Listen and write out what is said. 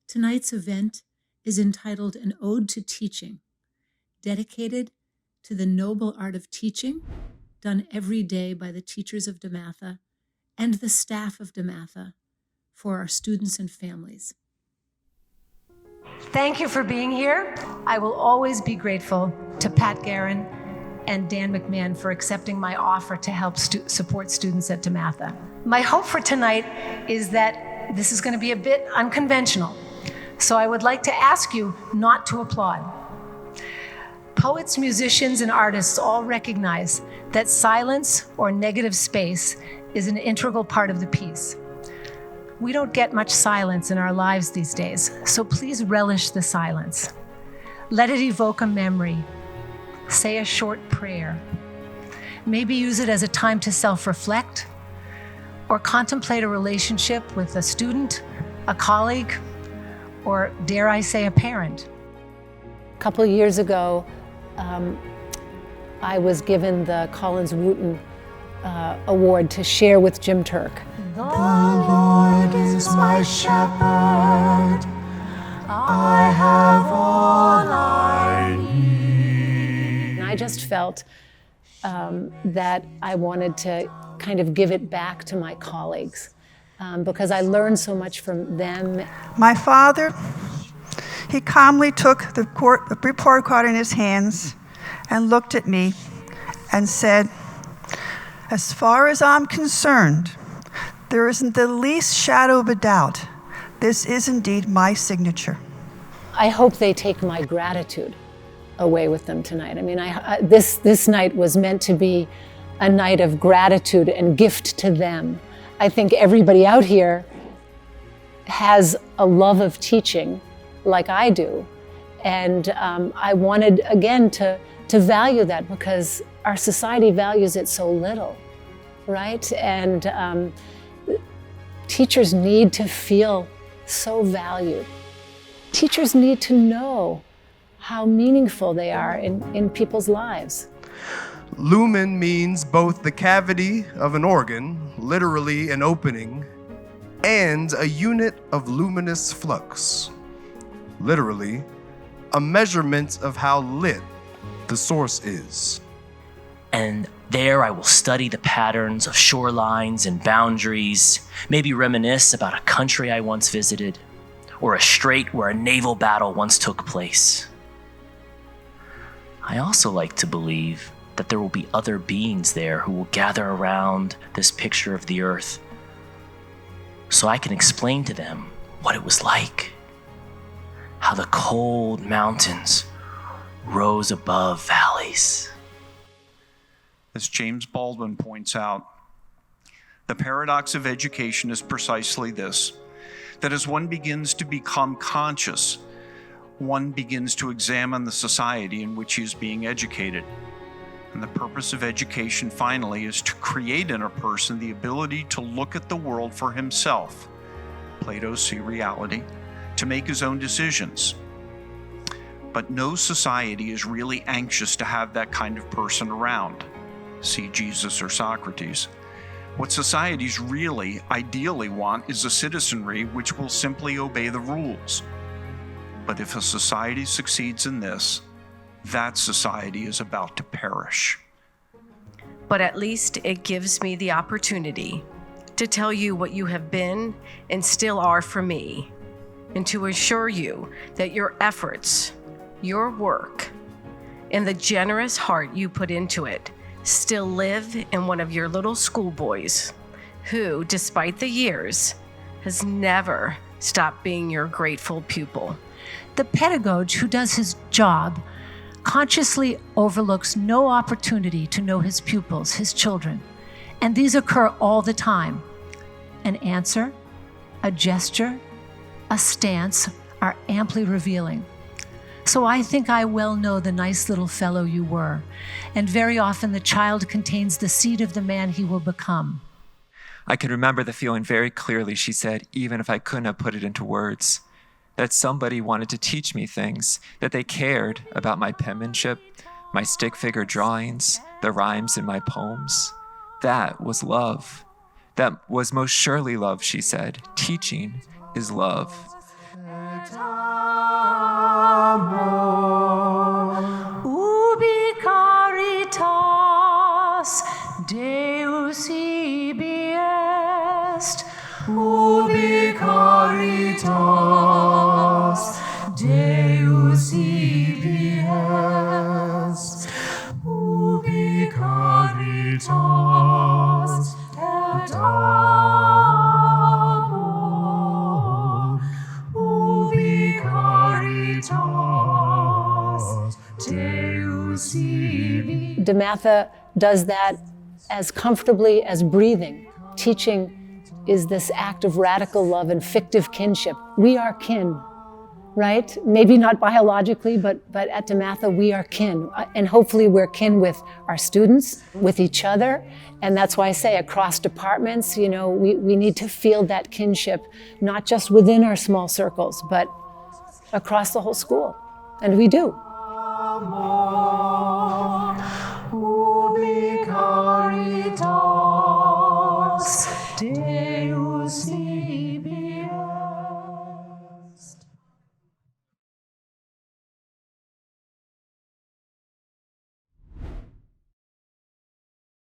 Tonight's event is entitled An Ode to Teaching, dedicated to the noble art of teaching done every day by the teachers of DeMatha and the staff of DeMatha for our students and families. Thank you for being here. I will always be grateful to Pat Guerin and Dan McMahon for accepting my offer to help support students at DeMatha. My hope for tonight is that this is going to be a bit unconventional, so I would like to ask you not to applaud. Poets, musicians, and artists all recognize that silence or negative space is an integral part of the piece. We don't get much silence in our lives these days, so please relish the silence. Let it evoke a memory. Say a short prayer. Maybe use it as a time to self-reflect or contemplate a relationship with a student, a colleague, or dare I say, a parent. A couple of years ago, I was given the Collins Wooten Award to share with Jim Turk. The Lord is my shepherd, I have all I need. And I just felt that I wanted to kind of give it back to my colleagues because I learned so much from them. My father, he calmly took the report card in his hands and looked at me and said, "As far as I'm concerned, there isn't the least shadow of a doubt. This is indeed my signature." I hope they take my gratitude away with them tonight. I mean, this night was meant to be a night of gratitude and gift to them. I think everybody out here has a love of teaching like I do. And I wanted, again, to value that because our society values it so little, right? And teachers need to feel so valued. Teachers need to know how meaningful they are in people's lives. Lumen means both the cavity of an organ, literally an opening, and a unit of luminous flux, literally a measurement of how lit the source is. And there I will study the patterns of shorelines and boundaries, maybe reminisce about a country I once visited, or a strait where a naval battle once took place. I also like to believe that there will be other beings there who will gather around this picture of the earth so I can explain to them what it was like, how the cold mountains rose above valleys. As James Baldwin points out, the paradox of education is precisely this, that as one begins to become conscious, one begins to examine the society in which he is being educated. And the purpose of education, finally, is to create in a person the ability to look at the world for himself, Plato's see reality, to make his own decisions. But no society is really anxious to have that kind of person around. See Jesus or Socrates. What societies really, ideally want is a citizenry which will simply obey the rules. But if a society succeeds in this, that society is about to perish. But at least it gives me the opportunity to tell you what you have been and still are for me, and to assure you that your efforts, your work, and the generous heart you put into it still live in one of your little schoolboys who, despite the years, has never stopped being your grateful pupil. The pedagogue who does his job consciously overlooks no opportunity to know his pupils, his children, and these occur all the time. An answer, a gesture, a stance are amply revealing. So I think I well know the nice little fellow you were, and very often the child contains the seed of the man he will become. I can remember the feeling very clearly, she said, even if I couldn't have put it into words, that somebody wanted to teach me things, that they cared about my penmanship, my stick figure drawings, the rhymes in my poems. That was love. That was most surely love, she said. Teaching is love. Ubi caritas Deus ibi est. Ubi caritas Deus ibi est. Ubi caritas et amor. Ubi caritas Deus ibi. DeMatha does that as comfortably as breathing. Teaching is this act of radical love and fictive kinship. We are kin, right? Maybe not biologically, but at DeMatha we are kin. And hopefully we're kin with our students, with each other. And that's why I say across departments, we need to feel that kinship, not just within our small circles, but across the whole school. And we do. Ubi